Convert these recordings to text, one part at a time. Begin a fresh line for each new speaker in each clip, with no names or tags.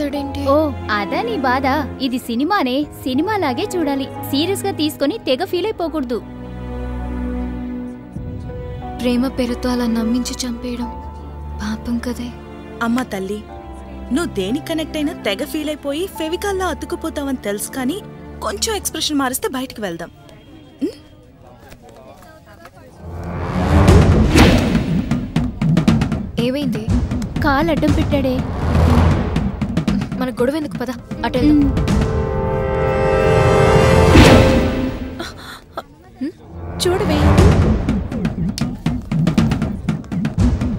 చేసాడేంటి?
ఓ అదా నీ బాధ. ఇది సినిమానే, సినిమాలాగే చూడాలి. సీరియస్ గా తీసుకొని తెగ ఫీల్ అయిపోకూడదు.
ప్రేమ పేరుతో అలా నమ్మించి చంపేయడం పాపం కదే.
అమ్మా తల్లి, నువ్వు దేనికి కనెక్ట్ అయినా తెగ ఫీల్ అయిపోయి ఫెవికాల్లా అతుక్కుపోతావని తెలుసు, కానీ కొంచెం ఎక్స్ప్రెషన్ మారిస్తే బయటికి వెళ్దాం.
ఏమైంది?
కాలు అడ్డం పెట్టాడే.
మన గొడవ ఎందుకు, పద అటెళ్దాం.
చూడవే,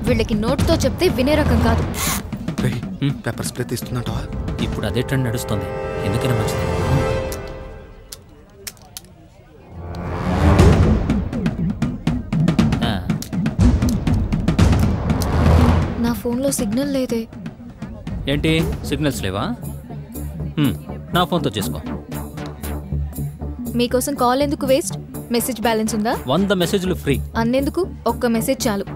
వీళ్ళకి నోట్తో చెప్తే వినే రకం కాదు.
పేపర్ స్ప్రే తీస్తున్నట్టవా?
ఇప్పుడు అదే ట్రెండ్ నడుస్తుంది, ఎందుకైనా మంచిది.
నా ఫోన్లో సిగ్నల్ లేదే.
ఏంటి సిగ్నల్స్ లేవా? నా ఫోన్తో చేసుకో.
మీకోసం కాల్ ఎందుకు వేస్ట్? మెసేజ్ బ్యాలెన్స్ ఉందా?
100 మెసేజ్లు ఫ్రీ.
అన్నెందుకు, ఒక్క మెసేజ్ చాలు.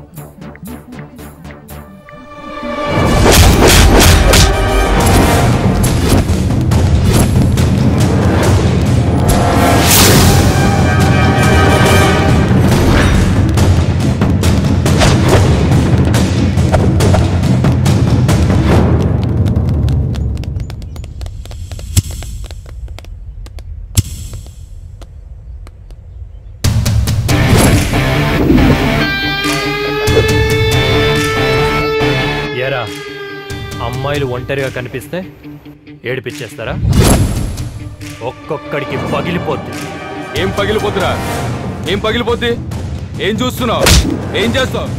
అమ్మాయిలు ఒంటరిగా కనిపిస్తే ఏడిపించేస్తారా? ఒక్కొక్కడికి పగిలిపోద్ది.
ఏం పగిలిపోతురా? ఏం పగిలిపోద్ది? ఏం చూస్తున్నావు? ఏం చేస్తావు?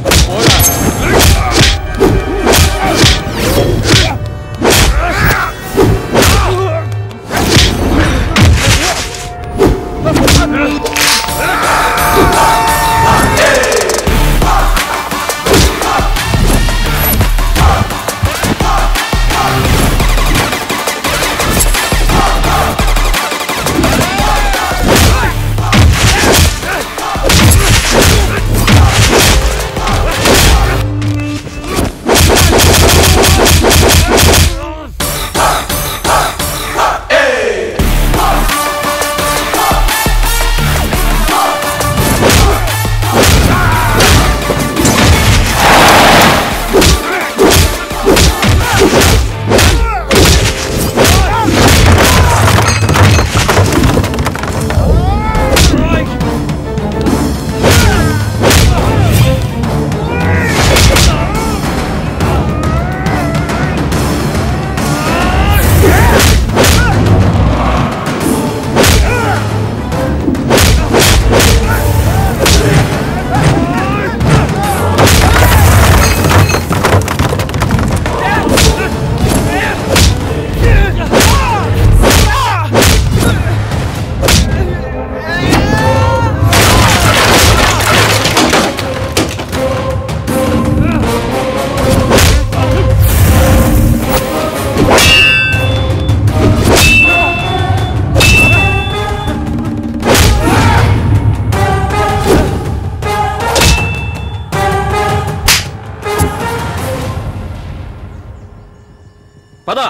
పద.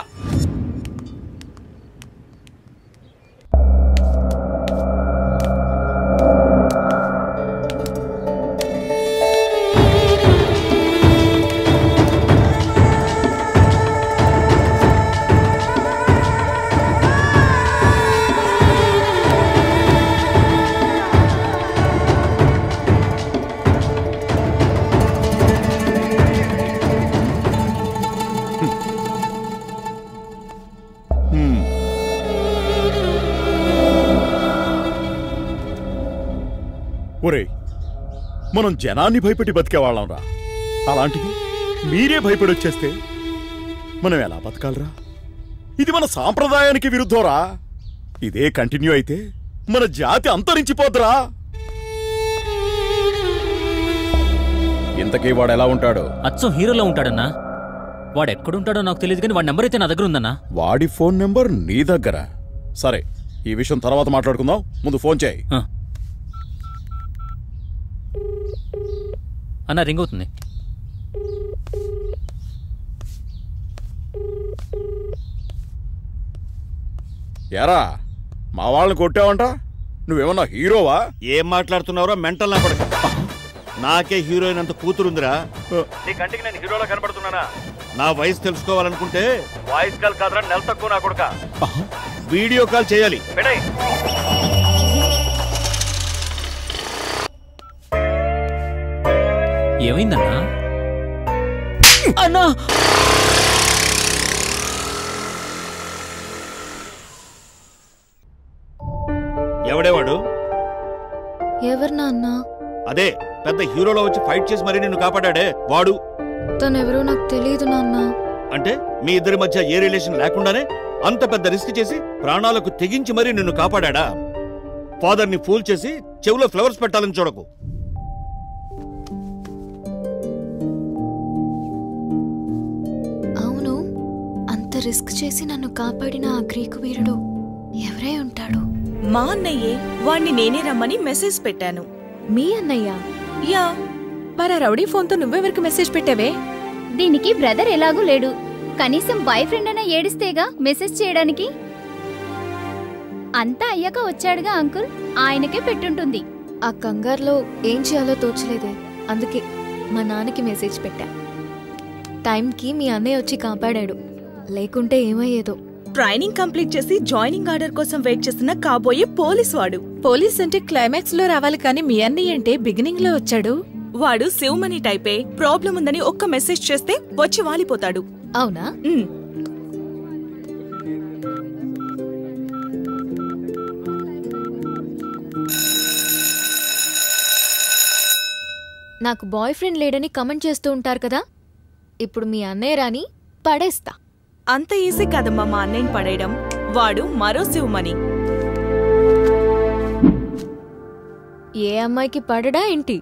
ఒరేయ్, మనం జనాన్ని భయపెట్టి బతికేవాళ్ళం రా. అలాంటిది మీరే భయపడి వచ్చేస్తే మనం ఎలా బతకాలరా? ఇది మన సాంప్రదాయానికి విరుద్ధంరా. ఇదే కంటిన్యూ అయితే మన జాతి అంతరించిపోద్దురా. ఇంతకీ వాడు ఎలా ఉంటాడు?
అచ్చం హీరోలో ఉంటాడన్నా. వాడెక్కడుంటాడో నాకు తెలియదు, కానీ వాడి నెంబర్ అయితే నా దగ్గర ఉందన్నా.
వాడి ఫోన్ నెంబర్ నీ దగ్గర? సరే, ఈ విషయం తర్వాత మాట్లాడుకుందాం, ముందు ఫోన్ చేయి.
అన్నా రింగ్ అవుతుంది.
ఎరా మా వాళ్ళని కొట్టావంట? నువ్వేమన్నా హీరోవా?
ఏం మాట్లాడుతున్నావురా మెంటల్ నా కొడుకు? నాకే హీరోయిన్ అంత కూతురుందిరా. నీ కంటికి నేను హీరోలా కనపడుతున్నానా? నా వయసు తెలుసుకోవాలనుకుంటే వాయిస్ కాల్ కాదురా, నెల తక్కువ నా కొడుక. వీడియో కాల్ చేయాలి.
ఏమైందన్నా? అన్నా
ఎవడేవాడు?
ఎవరు నాన్న?
అదే పెద్ద హీరోలో వచ్చి ఫైట్ చేసి మరీ నిన్ను కాపాడాడే వాడు.
తనెవరో నాకు తెలియదు నాన్న.
అంటే మీ ఇద్దరి మధ్య ఏ రిలేషన్ లేకుండానే అంత పెద్ద రిస్క్ చేసి ప్రాణాలకు తెగించి మరీ నిన్ను కాపాడా? ఫాదర్ ని ఫూల్ చేసి చెవులో ఫ్లవర్స్ పెట్టాలని చూడకు.
అవును, అంత రిస్క్ చేసి నన్ను కాపాడిన ఆ గ్రీకు వీరుడు ఎవరై ఉంటాడు?
మా అన్నయ్యే. వాణ్ణి నేనే రమ్మని మెసేజ్ పెట్టాను.
మీ అన్నయ్య?
యా.
మరి ఆ రౌడీ ఫోన్తో నువ్వెవరికి మెసేజ్ పెట్టావే?
దీనికి బ్రదర్ ఎలాగూ లేడు, కనీసం బాయ్ ఫ్రెండ్ అయినా ఏడిస్తేగా మెసేజ్ చేయడానికి. అంతా అయ్యాక వచ్చాడుగా అంకుల్, ఆయనకే పెట్టుంటుంది.
ఆ కంగారులో ఏం చేయాలో తోచలేదే, అందుకే మా నాన్నకి మెసేజ్ పెట్టా. టైంకి మీ అన్నయ్య వచ్చి కాపాడాడు, లేకుంటే ఏమయ్యేదో.
ట్రైనింగ్ కంప్లీట్ చేసి జాయినింగ్ ఆర్డర్ కోసం వెయిట్ చేస్తున్న కాబోయే పోలీస్ వాడు.
పోలీస్ అంటే క్లైమాక్స్ లో రావాలి, కానీ మీ అన్నయ్య అంటే బిగినింగ్ లో వచ్చాడు.
వాడు శివమణి టైపే. ప్రాబ్లం ఉందని ఒక్క మెసేజ్ చేస్తే వచ్చి వాలిపోతాడు.
అవునా? నాకు బాయ్ ఫ్రెండ్ లేడని కమెంట్ చేస్తూ ఉంటారు కదా, ఇప్పుడు మీ అన్నయ్య రాని పడేస్తా.
అంత ఈజీ కాదమ్మా మా అన్నయ్యని పడేయడం. వాడు మరో శివమణి.
ఏ అమ్మాయికి పడడా ఏంటి?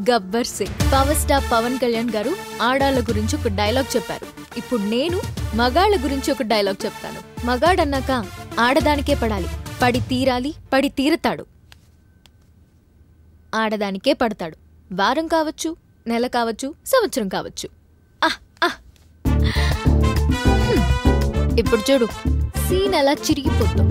గబ్బర్ సింగ్. పవర్ స్టార్ పవన్ కళ్యాణ్ గారు ఆడాళ్ళ గురించి ఒక డైలాగ్ చెప్పారు. ఇప్పుడు నేను మగాళ్ళ గురించి ఒక డైలాగ్ చెప్తాను. మగాడన్నాక ఆడదానికే పడాలి, పడి తీరాలి, పడి తీరతాడు. ఆడదానికే పడతాడు. వారం కావచ్చు, నెల కావచ్చు, సంవత్సరం కావచ్చు. ఇప్పుడు చూడు, సీన్ ఎలా చిరిగిపోతాం.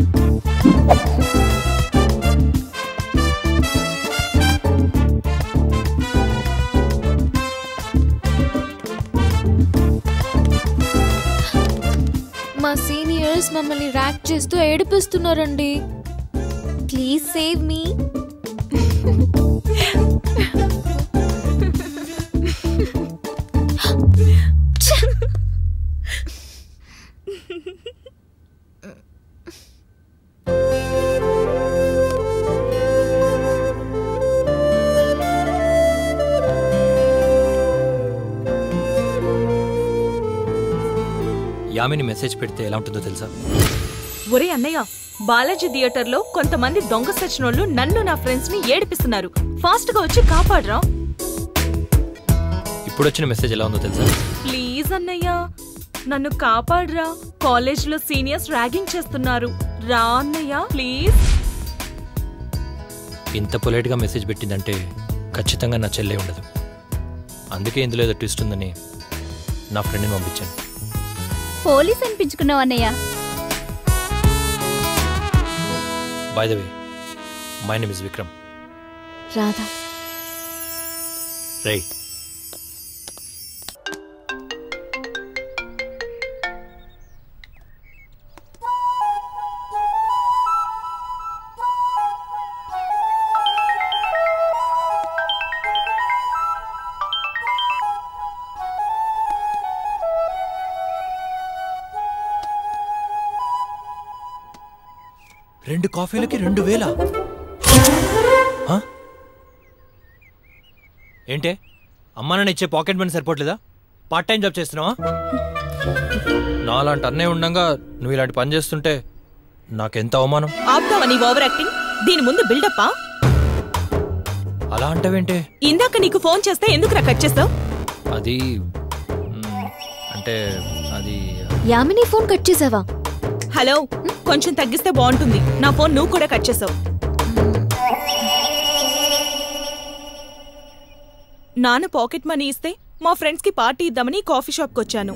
మా సీనియర్స్ మమ్మల్ని ర్యాక్ చేస్తూ ఏడిపిస్తున్నారండి. Please save me.
Yamini message పెడితే ఎలా ఉంటుందో తెలుసా?
ఒరే అన్నయ్య, బాలాజీ థియేటర్లో కొంతమంది దొంగ సచ్చినోళ్ళు నన్ను నా ఫ్రెండ్స్ ని ఏడిపిస్తున్నారు. ఫాస్ట్ గా వచ్చి కాపాడరా.
ఇప్పుడు వచ్చిన మెసేజ్ ఎలా ఉందో తెలుసా?
ప్లీజ్ అన్నయ్య, నన్ను కాపాడరా. కాలేజ్ లో సీనియర్స్ ర్యాగింగ్ చేస్తున్నారు. రా అన్నయ్య ప్లీజ్.
ఇంత పొలైట్ గా మెసేజ్ పెట్టిందంటే ఖచ్చితంగా నా చెల్లె ఉండదు. అందుకే ఇందులో ఏదో ట్విస్ట్ ఉందని నా ఫ్రెండ్ని పంపించాను.
పోలీస్ అనిపించుకున్నావు అన్నయ్య.
By the way, my name is Vikram.
Radha.
రేయ్, రెండు కాఫీలకి 2000? ఏంటే, అమ్మా నాన్న ఇచ్చే పాకెట్ మనీ సరిపోవట్లేదా? పార్ట్ టైం జాబ్ చేస్తున్నావా? నాలాంటి అన్నయ్య ఉండగా నువ్వు ఇలాంటి పని చేస్తుంటే నాకెంత అవమానం.
ఆపుతావా నీ ఓవర్ యాక్టింగ్? దీని ముందు బిల్డప్పా?
అలా అంటావేంటే?
ఇందాక నీకు ఫోన్ చేస్తే ఎందుకు కట్ చేస్తావు?
అది అంటే అది
యామిని ఫోన్ కట్ చేసావా?
హలో, కొంచెం తగ్గిస్తే బాగుంటుంది. నా ఫోన్ నువ్వు కూడా కట్ చేసావు. నాన్న పాకెట్ మనీ ఇస్తే మా ఫ్రెండ్స్ కి పార్టీ ఇద్దామని కాఫీ షాప్ కి వచ్చాను.